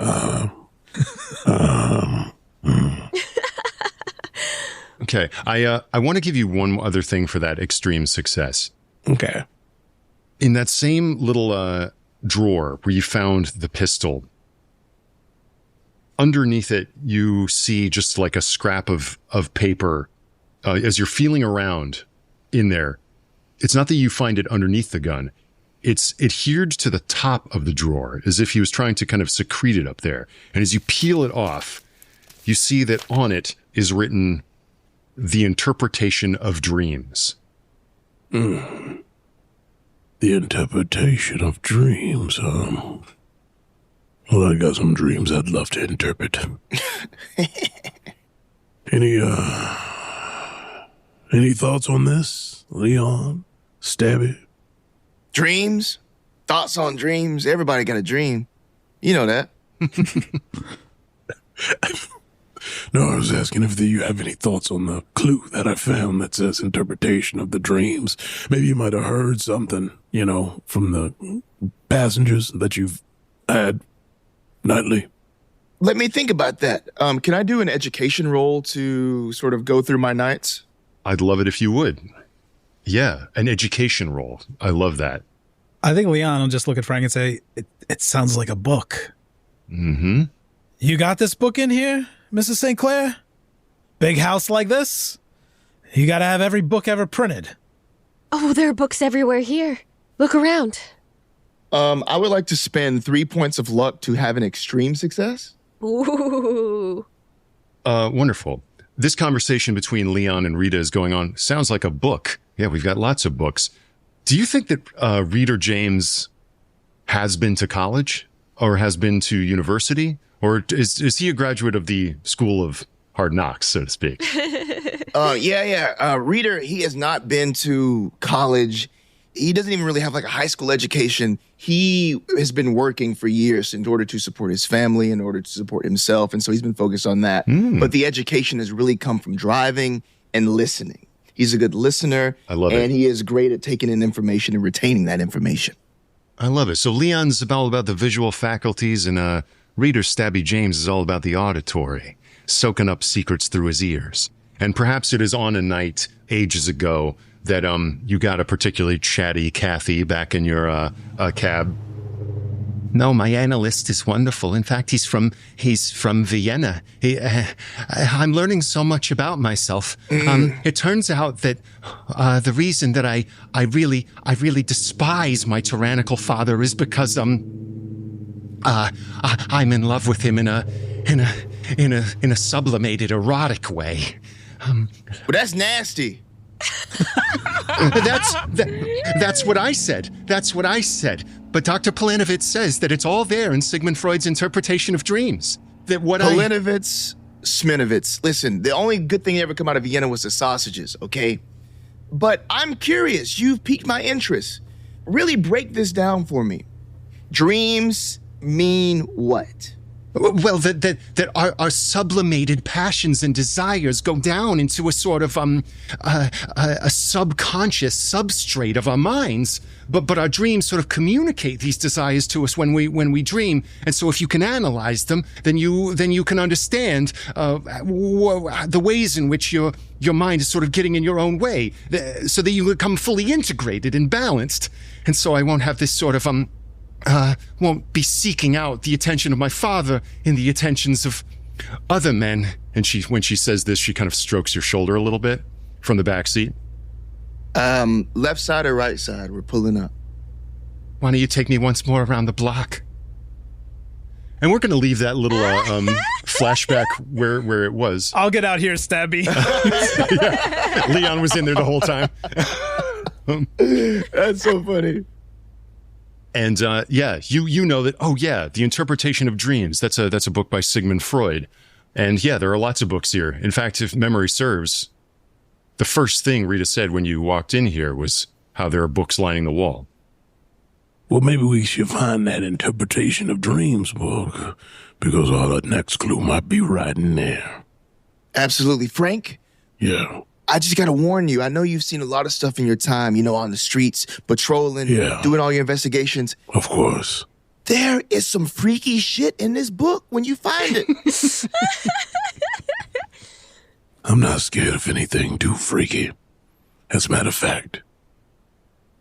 Okay, I want to give you one other thing for that extreme success. Okay. In that same little drawer where you found the pistol, underneath it, you see just like a scrap of paper. As you're feeling around in there, it's not that you find it underneath the gun. It's adhered to the top of the drawer, as if he was trying to kind of secrete it up there. And as you peel it off, you see that on it is written, "The Interpretation of Dreams." The interpretation of dreams, Well, I got some dreams I'd love to interpret. Any thoughts on this, Leon? Stabby? Dreams? Thoughts on dreams? Everybody got a dream. You know that. No, I was asking if you have any thoughts on the clue that I found that says interpretation of the dreams. Maybe you might have heard something, you know, from the passengers that you've had nightly. Let me think about that. Can I do an education roll to sort of go through my nights? I'd love it if you would. Yeah, an education roll. I love that. I think Leon will just look at Frank and say, it sounds like a book. Mm-hmm. You got this book in here, Mrs. St. Clair? Big house like this? You gotta have every book ever printed. Oh, there are books everywhere here. Look around. I would like to spend 3 points of luck to have an extreme success. Ooh. Wonderful. This conversation between Leon and Rita is going on. Sounds like a book. Yeah, we've got lots of books. Do you think that Reader James has been to college or has been to university? Or is he a graduate of the School of Hard Knocks, so to speak? Reader, he has not been to college. He doesn't even really have like a high school education. He has been working for years in order to support his family, in order to support himself. And so he's been focused on that. But the education has really come from driving and listening. He's a good listener. I love it. And he is great at taking in information and retaining that information. I love it. So Leon's all about the visual faculties, and Reader Stabby James is all about the auditory, soaking up secrets through his ears. And perhaps it is on a night ages ago that you got a particularly chatty Kathy back in your cab. No, my analyst is wonderful. In fact, he's from Vienna. I'm learning so much about myself. It turns out that the reason that I really despise my tyrannical father is because I'm in love with him in a sublimated erotic way. Well, that's nasty. That's what I said. That's what I said. But Dr. Polinovitz says that it's all there in Sigmund Freud's interpretation of dreams. That Polinovitz, Sminovitz. Listen, the only good thing that ever come out of Vienna was the sausages, okay? But I'm curious. You've piqued my interest. really break this down for me. Dreams mean what? Well, that our sublimated passions and desires go down into a sort of a subconscious substrate of our minds, but our dreams sort of communicate these desires to us when we dream. And so, if you can analyze them, then you can understand the ways in which your mind is sort of getting in your own way, so that you become fully integrated and balanced. And so, I won't have this sort of won't be seeking out the attention of my father in the attentions of other men. And when she says this, she kind of strokes your shoulder a little bit from the back seat. Left side or right side? We're pulling up. Why don't you take me once more around the block? And we're going to leave that little flashback where it was. I'll get out here, Stabby. Yeah. Leon was in there the whole time. That's so funny. And you know that, The Interpretation of Dreams, that's a book by Sigmund Freud. And yeah, there are lots of books here. In fact, if memory serves, the first thing Rita said when you walked in here was how there are books lining the wall. Well, maybe we should find that Interpretation of Dreams book, because our next clue might be right in there. Absolutely. Frank? Yeah. I just got to warn you. I know you've seen a lot of stuff in your time, on the streets, patrolling, doing all your investigations. Of course. There is some freaky shit in this book when you find it. I'm not scared of anything too freaky. As a matter of fact,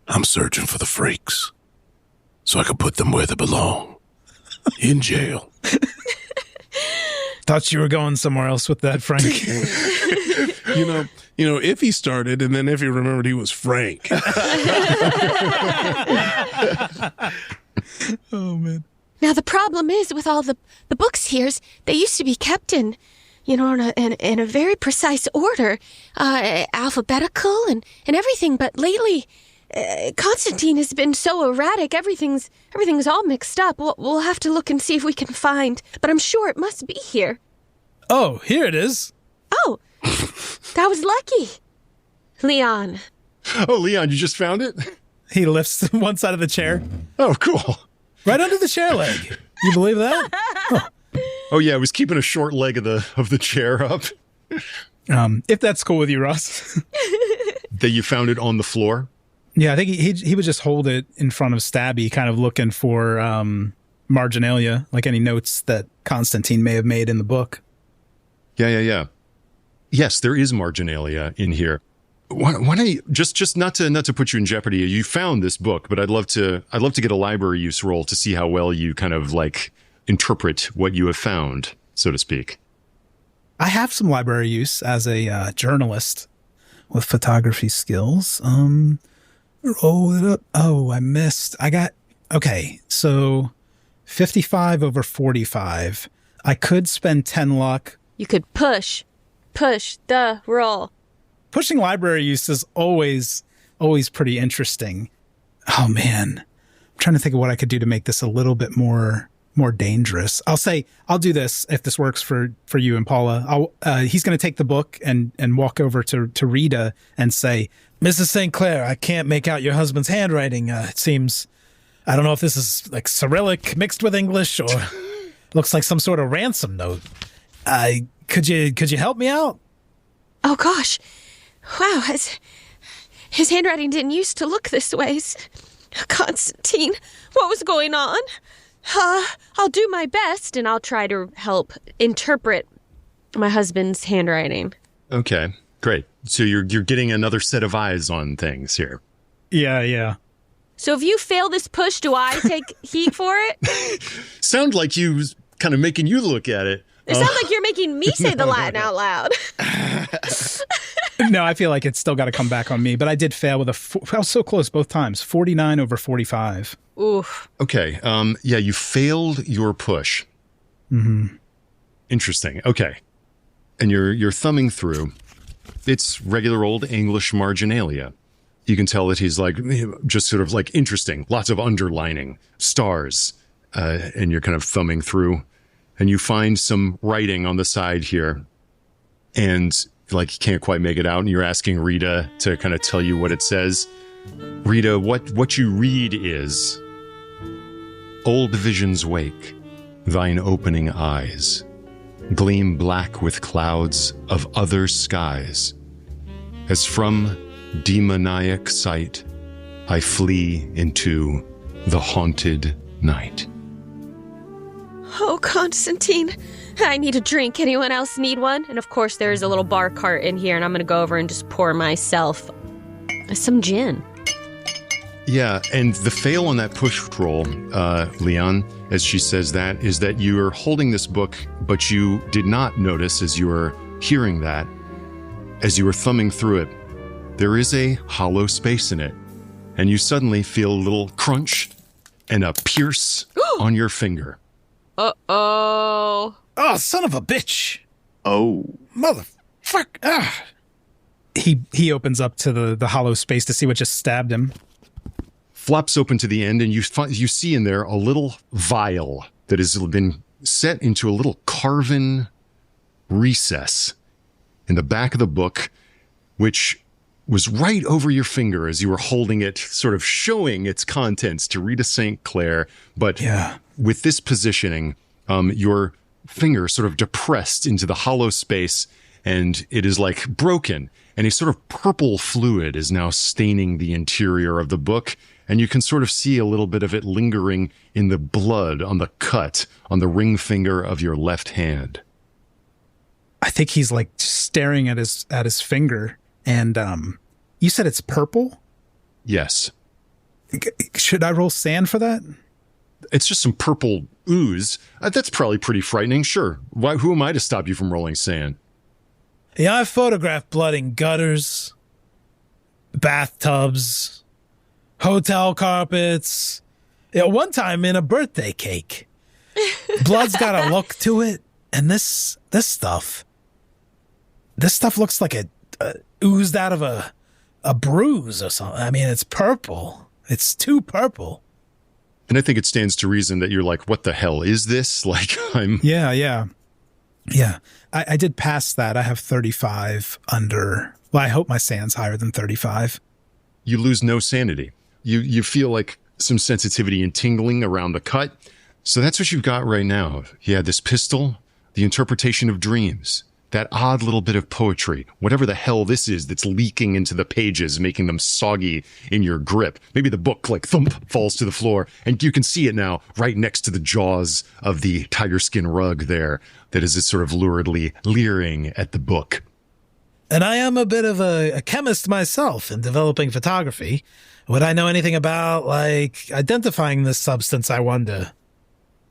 I'm searching for the freaks so I can put them where they belong. In jail. Thought you were going somewhere else with that, Frank. If he started and then if he remembered he was Frank. Oh, man. Now, the problem is with all the books here is they used to be kept in a very precise order, alphabetical and everything. But lately, Constantine has been so erratic. Everything's all mixed up. We'll have to look and see if we can find. But I'm sure it must be here. Oh, here it is. Oh, that was lucky. Leon. Oh, Leon, you just found it? He lifts one side of the chair. Oh, cool. Right under the chair leg. You believe that? Oh yeah, I was keeping a short leg of the chair up. If that's cool with you, Ross. That you found it on the floor? Yeah, I think he would just hold it in front of Stabby, kind of looking for marginalia, like any notes that Constantine may have made in the book. Yeah. Yes, there is marginalia in here. Why don't you, just not to put you in jeopardy, you found this book, but I'd love to get a library use roll to see how well you kind of like interpret what you have found, so to speak. I have some library use as a journalist with photography skills. Roll it up. Oh, I missed. So 55 over 45. I could spend 10 luck. You could push the roll. Pushing library use is always pretty interesting. Oh man, I'm trying to think of what I could do to make this a little bit more dangerous. I'll do this if this works for you and Paula. He's going to take the book and walk over to Rita and say, Mrs. St. Clair, I can't make out your husband's handwriting. It seems, I don't know if this is like Cyrillic mixed with English or looks like some sort of ransom note. Could you help me out? Oh gosh. Wow, his handwriting didn't used to look this way. Constantine, what was going on? I'll do my best, and I'll try to help interpret my husband's handwriting. Okay, great. So you're getting another set of eyes on things here. Yeah. So if you fail this push, do I take heat for it? Sound like you kind of making you look at it. It sounds like you're making me say the Latin out loud. No, I feel like it's still got to come back on me, but I did fail with I was so close both times. 49 over 45. Oof. Okay. You failed your push. Mm-hmm. Interesting. Okay. And you're thumbing through. It's regular old English marginalia. You can tell that he's like just sort of like interesting, lots of underlining, stars, and you're kind of thumbing through, and you find some writing on the side here, and like you can't quite make it out, and you're asking Rita to kind of tell you what it says, Rita, what you read is, old visions wake, thine opening eyes gleam black with clouds of other skies. As from demoniac sight, I flee into the haunted night. Oh, Constantine, I need a drink. Anyone else need one? And of course, there's a little bar cart in here, and I'm going to go over and just pour myself some gin. Yeah, and the fail on that push roll, Leon, as she says that, is that you are holding this book, but you did not notice as you were hearing that, as you were thumbing through it, there is a hollow space in it. And you suddenly feel a little crunch and a pierce on your finger. Uh-oh. Oh, son of a bitch. Oh. Motherfuck. Ah. He opens up to the hollow space to see what just stabbed him. Flops open to the end, and you see in there a little vial that has been set into a little carven recess in the back of the book, which was right over your finger as you were holding it, sort of showing its contents to Rita St. Clair. But with this positioning, your finger sort of depressed into the hollow space, and it is like broken. And a sort of purple fluid is now staining the interior of the book. And you can sort of see a little bit of it lingering in the blood on the cut on the ring finger of your left hand. I think he's like staring at his finger. And you said it's purple? Yes. Should I roll sand for that? It's just some purple ooze. That's probably pretty frightening. Sure. Who am I to stop you from rolling sand? Yeah, I photographed blood in gutters, bathtubs, hotel carpets. Yeah, one time in a birthday cake. Blood's got a look to it, and this stuff looks like it oozed out of a bruise or something. I mean, it's purple. It's too purple. And I think it stands to reason that you're like, what the hell is this? Like, Yeah. I did pass that. I have 35 under. Well, I hope my sand's higher than 35. You lose no sanity. You feel like some sensitivity and tingling around the cut. So that's what you've got right now. You had this pistol, the interpretation of dreams, that odd little bit of poetry, whatever the hell this is that's leaking into the pages, making them soggy in your grip. Maybe the book, like, thump, falls to the floor, and you can see it now right next to the jaws of the tiger skin rug there that is sort of luridly leering at the book. And I am a bit of a chemist myself in developing photography. Would I know anything about, like, identifying this substance, I wonder?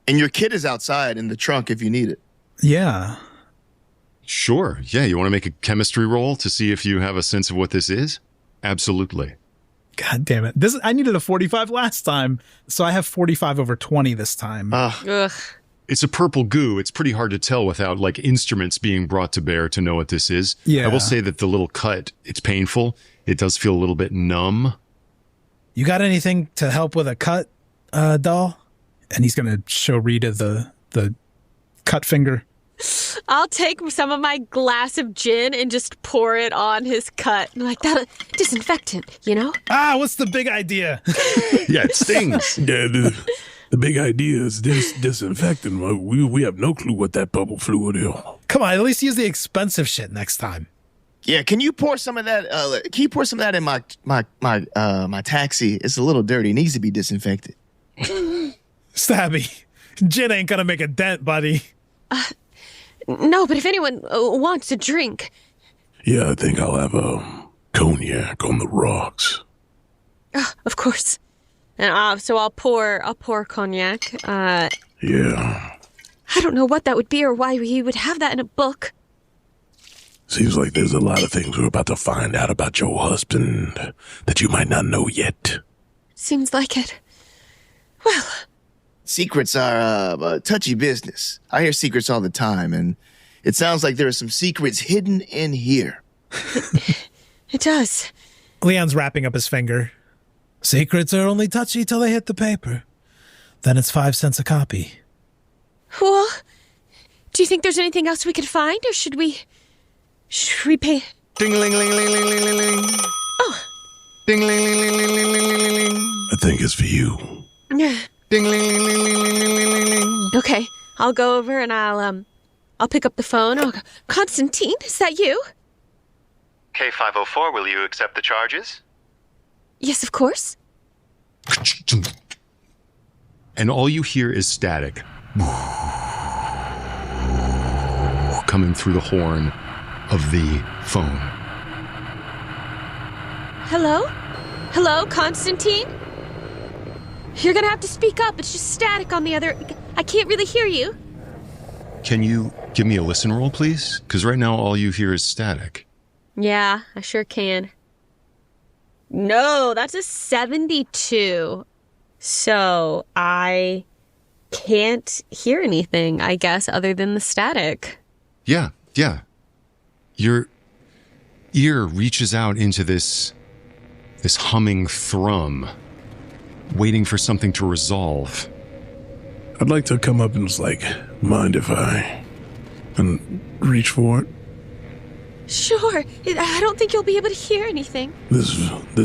And your kit is outside in the trunk if you need it. Yeah. Sure. Yeah, you want to make a chemistry roll to see if you have a sense of what this is? Absolutely. God damn it. I needed a 45 last time, so I have 45 over 20 this time. Ugh. It's a purple goo. It's pretty hard to tell without, like, instruments being brought to bear to know what this is. Yeah. I will say that the little cut, it's painful. It does feel a little bit numb. You got anything to help with a cut, doll? And he's going to show Rita the cut finger. I'll take some of my glass of gin and just pour it on his cut. Like that, disinfectant, you know? What's the big idea? Yeah, it stings. Yeah, the big idea is disinfectant. We have no clue what that bubble fluid is. Come on, at least use the expensive shit next time. Yeah, can you pour some of that? Can you pour some of that in my taxi? It's a little dirty. It needs to be disinfected. Stabby, gin ain't gonna make a dent, buddy. No, but if anyone wants a drink. Yeah, I think I'll have a cognac on the rocks. Of course. And so I'll pour cognac. Yeah. I don't know what that would be or why he would have that in a book. Seems like there's a lot of things we're about to find out about your husband that you might not know yet. Seems like it. Well. Secrets are a touchy business. I hear secrets all the time, and it sounds like there are some secrets hidden in here. It does. Leon's wrapping up his finger. Secrets are only touchy till they hit the paper. Then it's 5 cents a copy. Well, do you think there's anything else we could find, or should we pay? Ding-a-ling-ling-ling-ling-ling-ling. Oh. Ding, ling, ling, ling, ling, ling, ling, ling. I think it's for you. Ding, ling, ling, ling, ling, ling, ling, ling. Okay, I'll go over and I'll pick up the phone. Oh, Constantine, is that you? K504, will you accept the charges? Yes, of course. And all you hear is static coming through the horn of the phone. Hello? Hello, Constantine? You're gonna have to speak up. It's just static on the other... I can't really hear you. Can you give me a listen roll, please? Because right now all you hear is static. Yeah, I sure can. No, that's a 72. So I can't hear anything, I guess, other than the static. Yeah. Your ear reaches out into this humming thrum, waiting for something to resolve. I'd like to come up and just like, mind if I... and reach for it? Sure. I don't think you'll be able to hear anything. This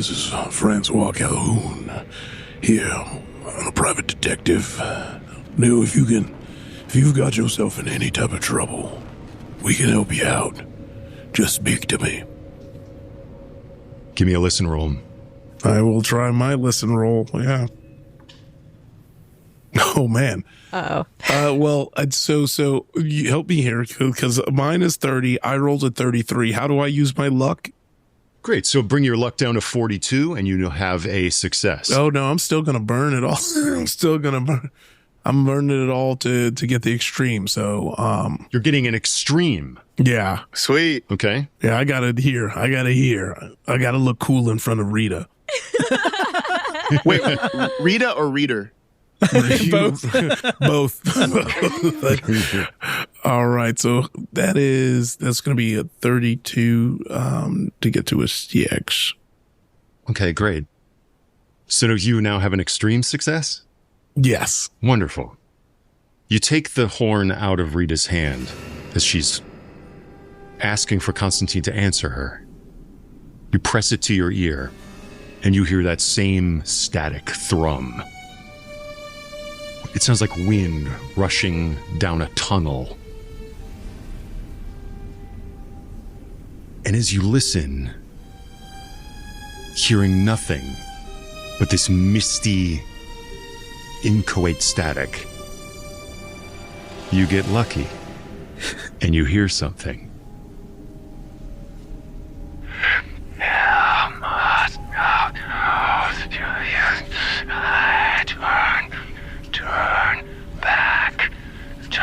is Francois Calhoun. Here, I'm a private detective. Now, if you've got yourself in any type of trouble, we can help you out. Just speak to me. Give me a listen roll. I will try my listen roll. Yeah. Oh man. Uh-oh. Well, so you help me here because mine is 30. I rolled a 33. How do I use my luck? Great. So bring your luck down to 42 and you'll have a success. Oh no, I'm still gonna burn it all. I'm burning it all to get the extreme. So you're getting an extreme. Yeah. Sweet. Okay. Yeah, I gotta hear. I gotta look cool in front of Rita. Wait, Rita or reader? Both. All right, so that's gonna be a 32 to get to a CX. Okay, great. So you now have an extreme success? Yes. Wonderful. You take the horn out of Rita's hand as she's asking for Constantine to answer her. You press it to your ear, and you hear that same static thrum. It sounds like wind rushing down a tunnel. And as you listen, hearing nothing but this misty, inchoate static, you get lucky and you hear something. Turn back. Do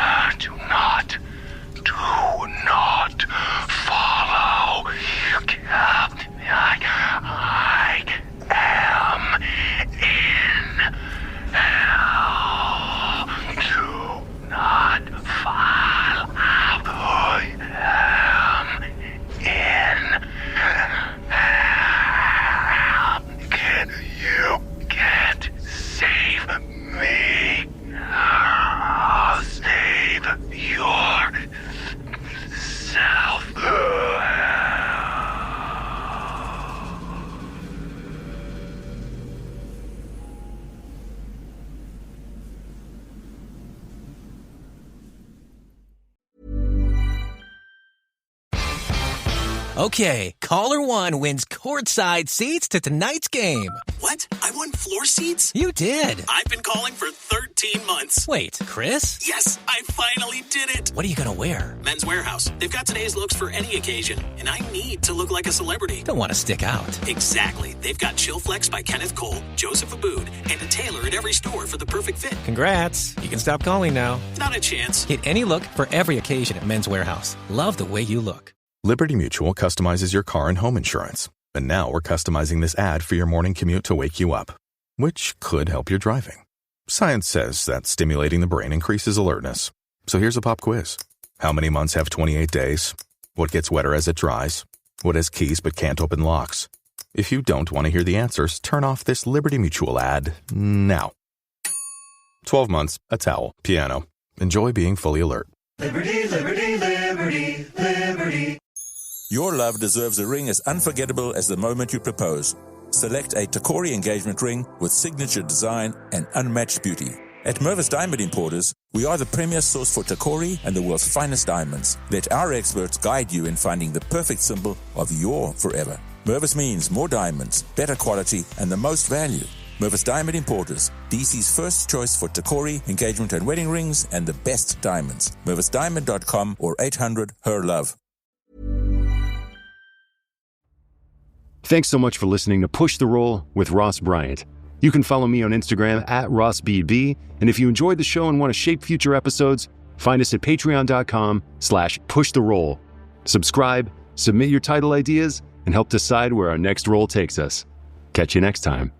not follow. I am in hell. Do not follow. I am in hell. You can't save me. Save yourself. Okay, caller 1 wins courtside seats to tonight's game. What? I won floor seats? You did. I've been calling for 13 months. Wait, Chris? Yes, I finally did it. What are you gonna wear? Men's Warehouse. They've got today's looks for any occasion, and I need to look like a celebrity. Don't want to stick out. Exactly. They've got Chill Flex by Kenneth Cole, Joseph Abboud, and a tailor at every store for the perfect fit. Congrats. You can stop calling now. Not a chance. Get any look for every occasion at Men's Warehouse. Love the way you look. Liberty Mutual customizes your car and home insurance. And now we're customizing this ad for your morning commute to wake you up, which could help your driving. Science says that stimulating the brain increases alertness. So here's a pop quiz. How many months have 28 days? What gets wetter as it dries? What has keys but can't open locks? If you don't want to hear the answers, turn off this Liberty Mutual ad now. 12 months, a towel, piano. Enjoy being fully alert. Liberty, liberty, liberty, liberty. Your love deserves a ring as unforgettable as the moment you propose. Select a Tacori engagement ring with signature design and unmatched beauty. At Mervis Diamond Importers, we are the premier source for Tacori and the world's finest diamonds. Let our experts guide you in finding the perfect symbol of your forever. Mervis means more diamonds, better quality, and the most value. Mervis Diamond Importers, DC's first choice for Tacori, engagement and wedding rings, and the best diamonds. MervisDiamond.com or 800-HER-LOVE. Thanks so much for listening to Push the Roll with Ross Bryant. You can follow me on Instagram at RossBB, and if you enjoyed the show and want to shape future episodes, find us at patreon.com/pushtheroll. Subscribe, submit your title ideas, and help decide where our next roll takes us. Catch you next time.